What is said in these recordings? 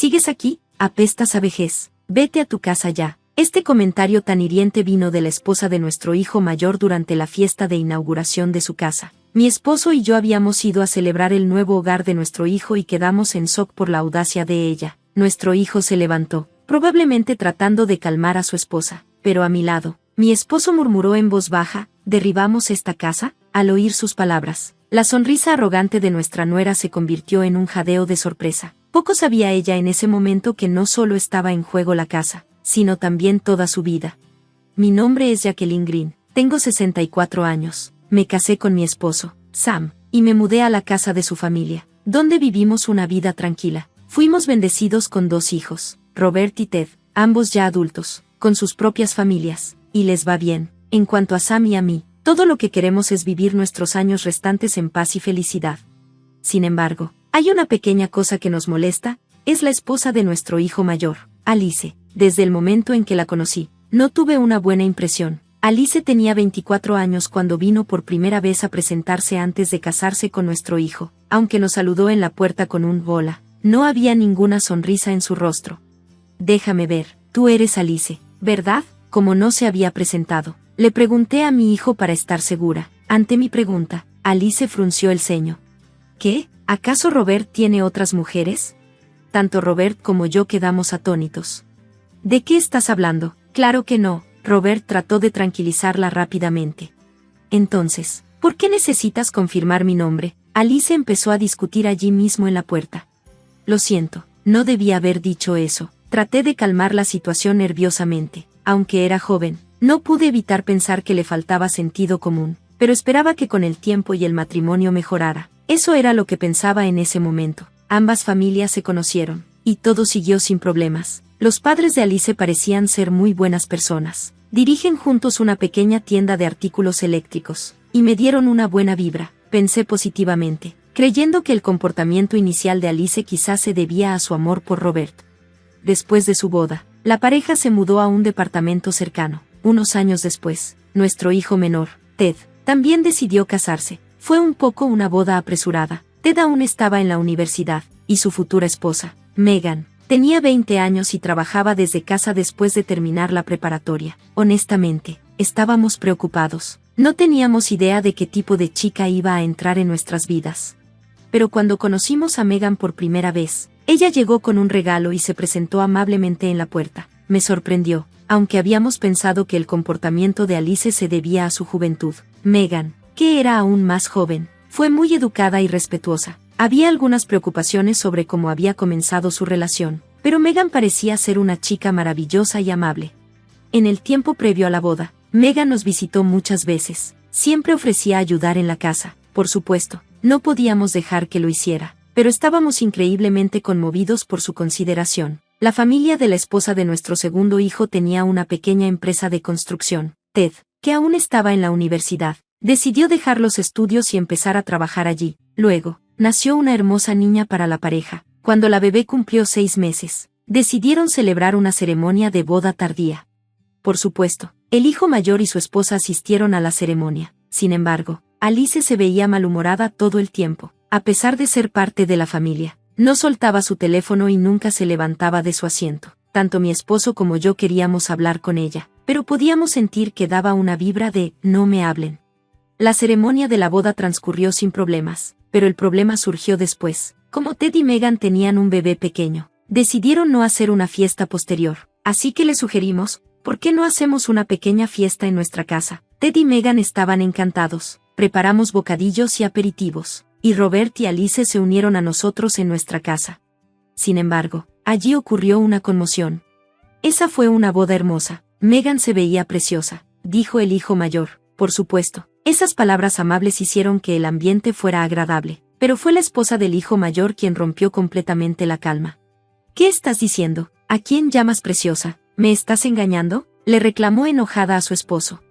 ¿Sigues aquí? Apestas a vejez. Vete a tu casa ya. Este comentario tan hiriente vino de la esposa de nuestro hijo mayor durante la fiesta de inauguración de su casa. Mi esposo y yo habíamos ido a celebrar el nuevo hogar de nuestro hijo y quedamos en shock por la audacia de ella. Nuestro hijo se levantó, probablemente tratando de calmar a su esposa, pero a mi lado, mi esposo murmuró en voz baja, ¿derribamos esta casa? Al oír sus palabras, la sonrisa arrogante de nuestra nuera se convirtió en un jadeo de sorpresa. Poco sabía ella en ese momento que no solo estaba en juego la casa, sino también toda su vida. Mi nombre es Jacqueline Green, tengo 64 años, me casé con mi esposo, Sam, y me mudé a la casa de su familia, donde vivimos una vida tranquila. Fuimos bendecidos con 2 hijos, Robert y Ted, ambos ya adultos, con sus propias familias, y les va bien. En cuanto a Sam y a mí, todo lo que queremos es vivir nuestros años restantes en paz y felicidad. Sin embargo, hay una pequeña cosa que nos molesta, es la esposa de nuestro hijo mayor, Alice. Desde el momento en que la conocí, no tuve una buena impresión. Alice tenía 24 años cuando vino por primera vez a presentarse antes de casarse con nuestro hijo, aunque nos saludó en la puerta con un hola. No había ninguna sonrisa en su rostro. Déjame ver, tú eres Alice, ¿verdad? Como no se había presentado, le pregunté a mi hijo para estar segura. Ante mi pregunta, Alice frunció el ceño. ¿Qué? ¿Acaso Robert tiene otras mujeres? Tanto Robert como yo quedamos atónitos. ¿De qué estás hablando? Claro que no, Robert trató de tranquilizarla rápidamente. Entonces, ¿por qué necesitas confirmar mi nombre? Alice empezó a discutir allí mismo en la puerta. Lo siento, no debía haber dicho eso. Traté de calmar la situación nerviosamente. Aunque era joven, no pude evitar pensar que le faltaba sentido común, pero esperaba que con el tiempo y el matrimonio mejorara. Eso era lo que pensaba en ese momento. Ambas familias se conocieron, y todo siguió sin problemas. Los padres de Alice parecían ser muy buenas personas. Dirigen juntos una pequeña tienda de artículos eléctricos, y me dieron una buena vibra. Pensé positivamente, creyendo que el comportamiento inicial de Alice quizás se debía a su amor por Robert. Después de su boda, la pareja se mudó a un departamento cercano. Unos años después, nuestro hijo menor, Ted, también decidió casarse. Fue un poco una boda apresurada. Ted aún estaba en la universidad, y su futura esposa, Megan, tenía 20 años y trabajaba desde casa después de terminar la preparatoria. Honestamente, estábamos preocupados. No teníamos idea de qué tipo de chica iba a entrar en nuestras vidas. Pero cuando conocimos a Megan por primera vez, ella llegó con un regalo y se presentó amablemente en la puerta. Me sorprendió, aunque habíamos pensado que el comportamiento de Alice se debía a su juventud. Megan, que era aún más joven, fue muy educada y respetuosa. Había algunas preocupaciones sobre cómo había comenzado su relación, pero Megan parecía ser una chica maravillosa y amable. En el tiempo previo a la boda, Megan nos visitó muchas veces. Siempre ofrecía ayudar en la casa. Por supuesto, no podíamos dejar que lo hiciera, pero estábamos increíblemente conmovidos por su consideración. La familia de la esposa de nuestro segundo hijo tenía una pequeña empresa de construcción. Ted, que aún estaba en la universidad, decidió dejar los estudios y empezar a trabajar allí. Luego, nació una hermosa niña para la pareja. Cuando la bebé cumplió 6 meses, decidieron celebrar una ceremonia de boda tardía. Por supuesto, el hijo mayor y su esposa asistieron a la ceremonia. Sin embargo, Alice se veía malhumorada todo el tiempo. A pesar de ser parte de la familia, no soltaba su teléfono y nunca se levantaba de su asiento. Tanto mi esposo como yo queríamos hablar con ella, pero podíamos sentir que daba una vibra de «no me hablen». La ceremonia de la boda transcurrió sin problemas, pero el problema surgió después. Como Ted y Megan tenían un bebé pequeño, decidieron no hacer una fiesta posterior, así que le sugerimos, ¿por qué no hacemos una pequeña fiesta en nuestra casa? Ted y Megan estaban encantados. Preparamos bocadillos y aperitivos, y Robert y Alice se unieron a nosotros en nuestra casa. Sin embargo, allí ocurrió una conmoción. Esa fue una boda hermosa. Megan se veía preciosa, dijo el hijo mayor. Por supuesto, esas palabras amables hicieron que el ambiente fuera agradable, pero fue la esposa del hijo mayor quien rompió completamente la calma. ¿Qué estás diciendo? ¿A quién llamas preciosa? ¿Me estás engañando?, le reclamó enojada a su esposo.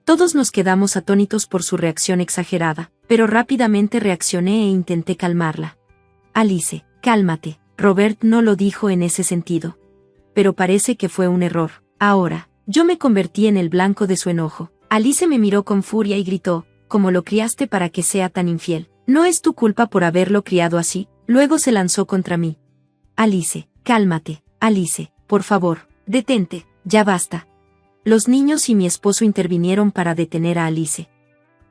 Todos nos quedamos atónitos por su reacción exagerada, pero rápidamente reaccioné e intenté calmarla. Alice, cálmate. Robert no lo dijo en ese sentido. Pero parece que fue un error. Ahora, yo me convertí en el blanco de su enojo. Alice me miró con furia y gritó, «¿Cómo lo criaste para que sea tan infiel? No es tu culpa por haberlo criado así». Luego se lanzó contra mí. Alice, Cálmate, Alice, por favor, detente, ya basta. Los niños y mi esposo intervinieron para detener a Alice.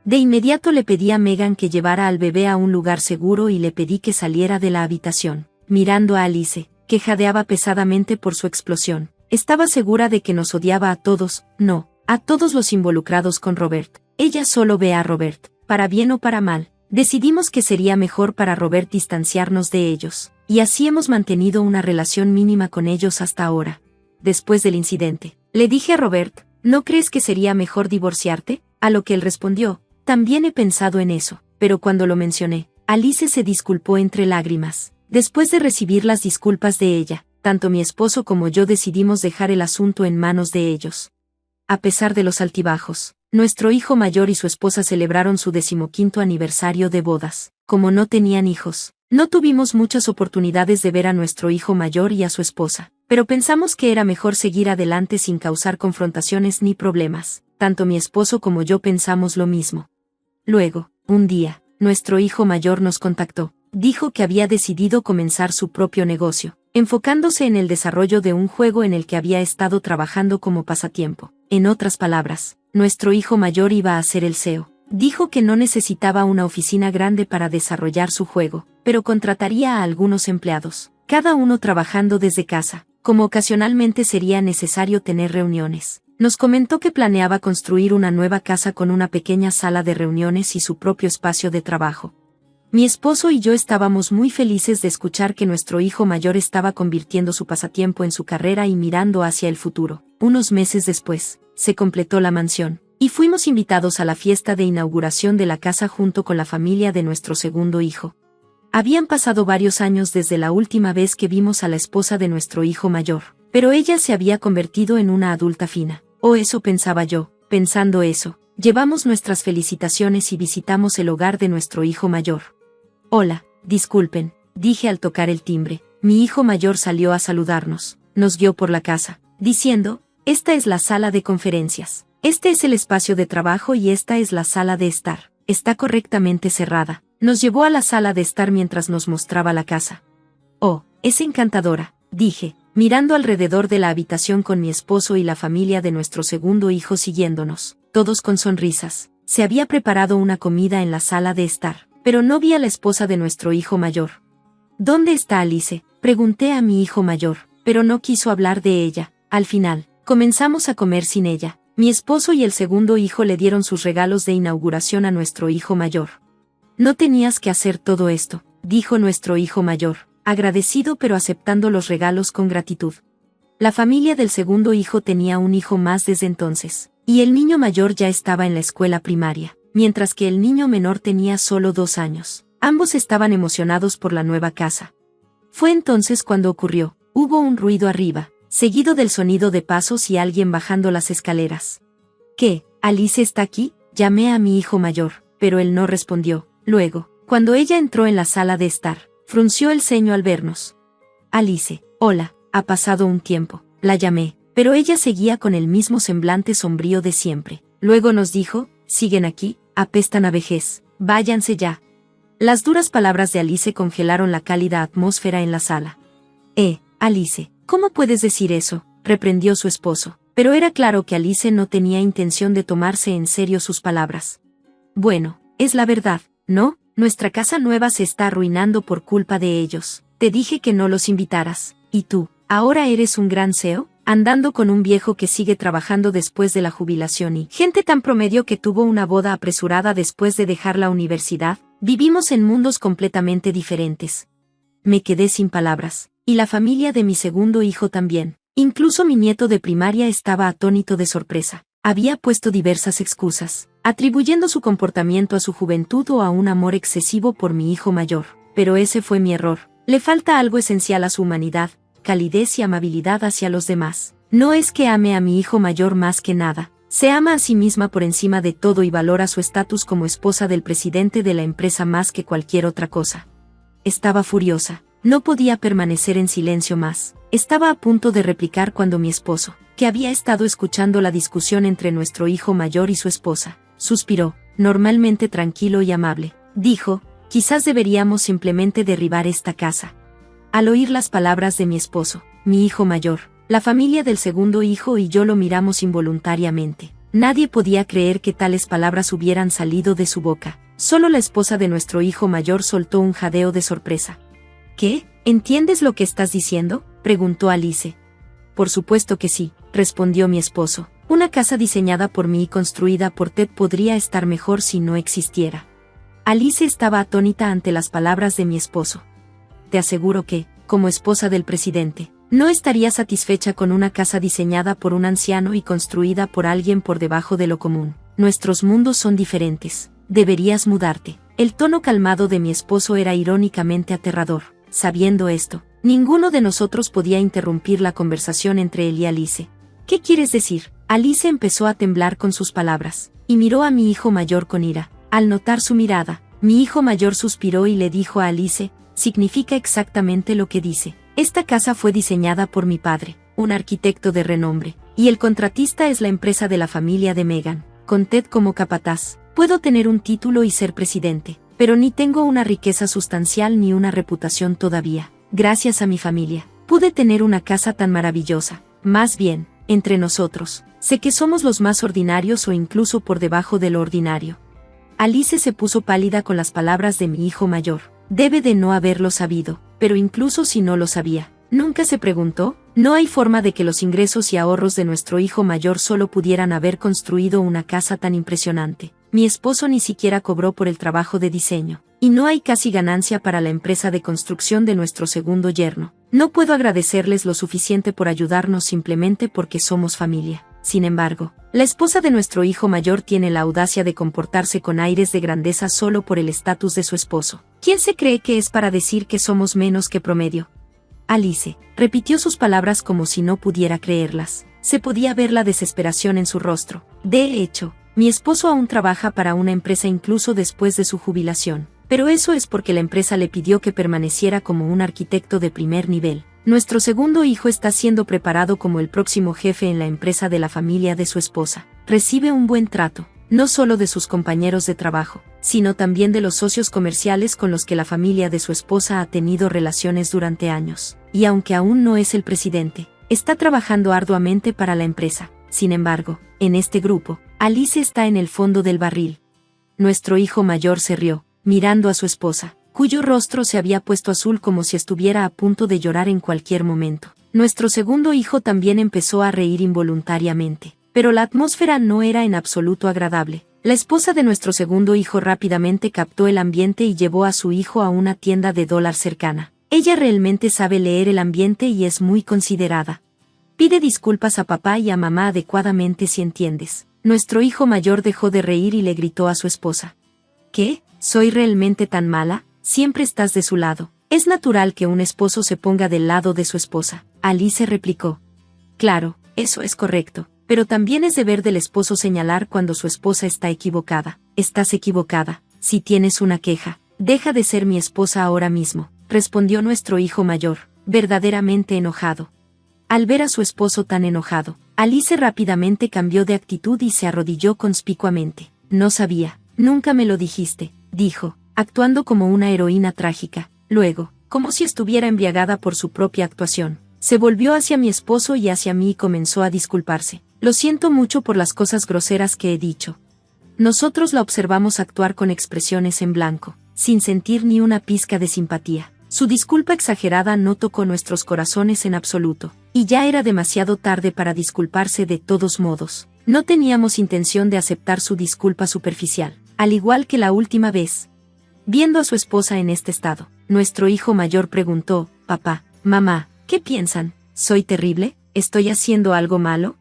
De inmediato le pedí a Megan que llevara al bebé a un lugar seguro y le pedí que saliera de la habitación. Mirando a Alice, que jadeaba pesadamente por su explosión, estaba segura de que nos odiaba a todos, no, a todos los involucrados con Robert. Ella solo ve a Robert, para bien o para mal. Decidimos que sería mejor para Robert distanciarnos de ellos, y así hemos mantenido una relación mínima con ellos hasta ahora. Después del incidente, le dije a Robert, ¿no crees que sería mejor divorciarte? A lo que él respondió, también he pensado en eso, pero cuando lo mencioné, Alice se disculpó entre lágrimas. Después de recibir las disculpas de ella, tanto mi esposo como yo decidimos dejar el asunto en manos de ellos. A pesar de los altibajos, nuestro hijo mayor y su esposa celebraron su 15º aniversario de bodas. Como no tenían hijos, no tuvimos muchas oportunidades de ver a nuestro hijo mayor y a su esposa, pero pensamos que era mejor seguir adelante sin causar confrontaciones ni problemas. Tanto mi esposo como yo pensamos lo mismo. Luego, un día, nuestro hijo mayor nos contactó. Dijo que había decidido comenzar su propio negocio, enfocándose en el desarrollo de un juego en el que había estado trabajando como pasatiempo. En otras palabras, nuestro hijo mayor iba a ser el CEO. Dijo que no necesitaba una oficina grande para desarrollar su juego, pero contrataría a algunos empleados, cada uno trabajando desde casa, como ocasionalmente sería necesario tener reuniones. Nos comentó que planeaba construir una nueva casa con una pequeña sala de reuniones y su propio espacio de trabajo. Mi esposo y yo estábamos muy felices de escuchar que nuestro hijo mayor estaba convirtiendo su pasatiempo en su carrera y mirando hacia el futuro. Unos meses después, se completó la mansión, y fuimos invitados a la fiesta de inauguración de la casa junto con la familia de nuestro segundo hijo. Habían pasado varios años desde la última vez que vimos a la esposa de nuestro hijo mayor, pero ella se había convertido en una adulta fina. O eso pensaba yo. Pensando eso, llevamos nuestras felicitaciones y visitamos el hogar de nuestro hijo mayor. Hola, disculpen, dije al tocar el timbre. Mi hijo mayor salió a saludarnos, nos guió por la casa, diciendo, esta es la sala de conferencias, este es el espacio de trabajo y esta es la sala de estar, está correctamente cerrada. Nos llevó a la sala de estar mientras nos mostraba la casa. Oh, es encantadora, dije, mirando alrededor de la habitación con mi esposo y la familia de nuestro segundo hijo siguiéndonos, todos con sonrisas. Se había preparado una comida en la sala de estar, pero no vi a la esposa de nuestro hijo mayor. ¿Dónde está Alice?, pregunté a mi hijo mayor, pero no quiso hablar de ella. Al final, comenzamos a comer sin ella. Mi esposo y el segundo hijo le dieron sus regalos de inauguración a nuestro hijo mayor. No tenías que hacer todo esto, dijo nuestro hijo mayor, agradecido pero aceptando los regalos con gratitud. La familia del segundo hijo tenía un hijo más desde entonces, y el niño mayor ya estaba en la escuela primaria, mientras que el niño menor tenía solo 2 años. Ambos estaban emocionados por la nueva casa. Fue entonces cuando ocurrió. Hubo un ruido arriba, seguido del sonido de pasos y alguien bajando las escaleras. ¿Qué? ¿Alice está aquí?, llamé a mi hijo mayor, pero él no respondió. Luego, cuando ella entró en la sala de estar, frunció el ceño al vernos. Alice, hola, ha pasado un tiempo, la llamé, pero ella seguía con el mismo semblante sombrío de siempre. Luego nos dijo, siguen aquí, apestan a vejez, váyanse ya. Las duras palabras de Alice congelaron la cálida atmósfera en la sala. Alice, ¿cómo puedes decir eso?, reprendió su esposo, pero era claro que Alice no tenía intención de tomarse en serio sus palabras. Bueno, es la verdad, ¿no? Nuestra casa nueva se está arruinando por culpa de ellos. Te dije que no los invitaras. ¿Y tú, ahora eres un gran CEO? Andando con un viejo que sigue trabajando después de la jubilación y gente tan promedio que tuvo una boda apresurada después de dejar la universidad. Vivimos en mundos completamente diferentes. Me quedé sin palabras, y la familia de mi segundo hijo también. Incluso mi nieto de primaria estaba atónito de sorpresa. Había puesto diversas excusas, atribuyendo su comportamiento a su juventud o a un amor excesivo por mi hijo mayor. Pero ese fue mi error. Le falta algo esencial a su humanidad, calidez y amabilidad hacia los demás. No es que ame a mi hijo mayor más que nada. Se ama a sí misma por encima de todo y valora su estatus como esposa del presidente de la empresa más que cualquier otra cosa. Estaba furiosa. No podía permanecer en silencio más. Estaba a punto de replicar cuando mi esposo, que había estado escuchando la discusión entre nuestro hijo mayor y su esposa, suspiró, normalmente tranquilo y amable. Dijo, quizás deberíamos simplemente derribar esta casa. Al oír las palabras de mi esposo, mi hijo mayor, la familia del segundo hijo y yo lo miramos involuntariamente. Nadie podía creer que tales palabras hubieran salido de su boca. Solo la esposa de nuestro hijo mayor soltó un jadeo de sorpresa. ¿Qué? ¿Entiendes lo que estás diciendo?, preguntó Alice. Por supuesto que sí, respondió mi esposo. Una casa diseñada por mí y construida por Ted podría estar mejor si no existiera. Alice estaba atónita ante las palabras de mi esposo. Te aseguro que, como esposa del presidente, no estaría satisfecha con una casa diseñada por un anciano y construida por alguien por debajo de lo común. Nuestros mundos son diferentes. Deberías mudarte. El tono calmado de mi esposo era irónicamente aterrador. Sabiendo esto, ninguno de nosotros podía interrumpir la conversación entre él y Alice. ¿Qué quieres decir? Alice empezó a temblar con sus palabras, y miró a mi hijo mayor con ira. Al notar su mirada, mi hijo mayor suspiró y le dijo a Alice, significa exactamente lo que dice. Esta casa fue diseñada por mi padre, un arquitecto de renombre, y el contratista es la empresa de la familia de Megan, con Ted como capataz. Puedo tener un título y ser presidente, pero ni tengo una riqueza sustancial ni una reputación todavía. Gracias a mi familia, pude tener una casa tan maravillosa. Más bien, entre nosotros, sé que somos los más ordinarios o incluso por debajo de lo ordinario. Alice se puso pálida con las palabras de mi hijo mayor. Debe de no haberlo sabido, pero incluso si no lo sabía, ¿nunca se preguntó? No hay forma de que los ingresos y ahorros de nuestro hijo mayor solo pudieran haber construido una casa tan impresionante. Mi esposo ni siquiera cobró por el trabajo de diseño, y no hay casi ganancia para la empresa de construcción de nuestro segundo yerno. No puedo agradecerles lo suficiente por ayudarnos simplemente porque somos familia. Sin embargo, la esposa de nuestro hijo mayor tiene la audacia de comportarse con aires de grandeza solo por el estatus de su esposo. ¿Quién se cree que es para decir que somos menos que promedio? Alice repitió sus palabras como si no pudiera creerlas. Se podía ver la desesperación en su rostro. De hecho, mi esposo aún trabaja para una empresa incluso después de su jubilación. Pero eso es porque la empresa le pidió que permaneciera como un arquitecto de primer nivel. Nuestro segundo hijo está siendo preparado como el próximo jefe en la empresa de la familia de su esposa. Recibe un buen trato, no solo de sus compañeros de trabajo, sino también de los socios comerciales con los que la familia de su esposa ha tenido relaciones durante años. Y aunque aún no es el presidente, está trabajando arduamente para la empresa. Sin embargo, en este grupo, Alice está en el fondo del barril. Nuestro hijo mayor se rió, mirando a su esposa, cuyo rostro se había puesto azul como si estuviera a punto de llorar en cualquier momento. Nuestro segundo hijo también empezó a reír involuntariamente, pero la atmósfera no era en absoluto agradable. La esposa de nuestro segundo hijo rápidamente captó el ambiente y llevó a su hijo a una tienda de dólar cercana. Ella realmente sabe leer el ambiente y es muy considerada. Pide disculpas a papá y a mamá adecuadamente si entiendes. Nuestro hijo mayor dejó de reír y le gritó a su esposa. ¿Qué? ¿Soy realmente tan mala? Siempre estás de su lado. Es natural que un esposo se ponga del lado de su esposa. Alice replicó. Claro, eso es correcto, pero también es deber del esposo señalar cuando su esposa está equivocada. Estás equivocada. Si tienes una queja, deja de ser mi esposa ahora mismo, respondió nuestro hijo mayor, verdaderamente enojado. Al ver a su esposo tan enojado, Alice rápidamente cambió de actitud y se arrodilló conspicuamente. No sabía, nunca me lo dijiste, dijo, actuando como una heroína trágica. Luego, como si estuviera embriagada por su propia actuación, se volvió hacia mi esposo y hacia mí y comenzó a disculparse. Lo siento mucho por las cosas groseras que he dicho. Nosotros la observamos actuar con expresiones en blanco, sin sentir ni una pizca de simpatía. Su disculpa exagerada no tocó nuestros corazones en absoluto, y ya era demasiado tarde para disculparse de todos modos. No teníamos intención de aceptar su disculpa superficial, al igual que la última vez. Viendo a su esposa en este estado, nuestro hijo mayor preguntó, papá, mamá, ¿qué piensan? ¿Soy terrible? ¿Estoy haciendo algo malo?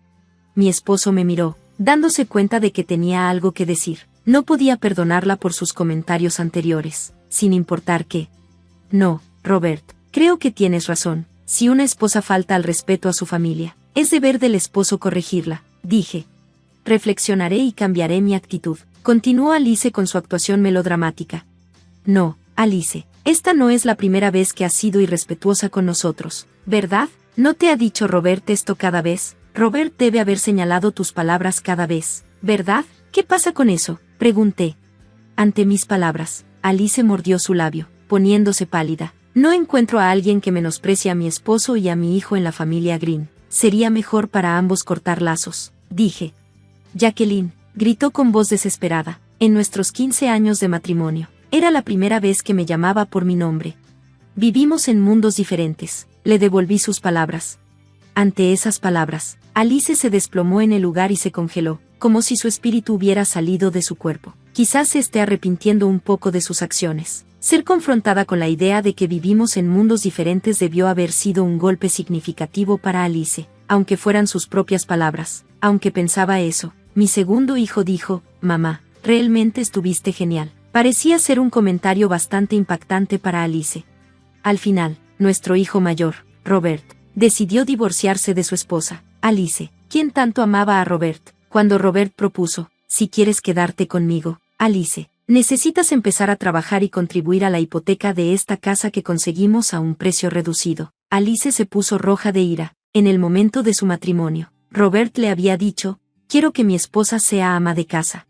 Mi esposo me miró, dándose cuenta de que tenía algo que decir. No podía perdonarla por sus comentarios anteriores, sin importar qué. No, Robert, creo que tienes razón. Si una esposa falta al respeto a su familia, es deber del esposo corregirla, dije. Reflexionaré y cambiaré mi actitud. Continuó Alice con su actuación melodramática. No, Alice, esta no es la primera vez que has sido irrespetuosa con nosotros, ¿verdad? ¿No te ha dicho Robert esto cada vez? Robert debe haber señalado tus palabras cada vez, ¿verdad? ¿Qué pasa con eso? Pregunté. Ante mis palabras, Alice mordió su labio, poniéndose pálida. No encuentro a alguien que menosprecie a mi esposo y a mi hijo en la familia Green. Sería mejor para ambos cortar lazos, dije. Jacqueline, gritó con voz desesperada, en nuestros 15 años de matrimonio. Era la primera vez que me llamaba por mi nombre. Vivimos en mundos diferentes, le devolví sus palabras. Ante esas palabras, Alice se desplomó en el lugar y se congeló, como si su espíritu hubiera salido de su cuerpo. Quizás se esté arrepintiendo un poco de sus acciones. Ser confrontada con la idea de que vivimos en mundos diferentes debió haber sido un golpe significativo para Alice, aunque fueran sus propias palabras. Aunque pensaba eso, mi segundo hijo dijo, mamá, realmente estuviste genial. Parecía ser un comentario bastante impactante para Alice. Al final, nuestro hijo mayor, Robert, decidió divorciarse de su esposa, Alice, quien tanto amaba a Robert. Cuando Robert propuso, si quieres quedarte conmigo, Alice, necesitas empezar a trabajar y contribuir a la hipoteca de esta casa que conseguimos a un precio reducido. Alice se puso roja de ira. En el momento de su matrimonio, Robert le había dicho, quiero que mi esposa sea ama de casa.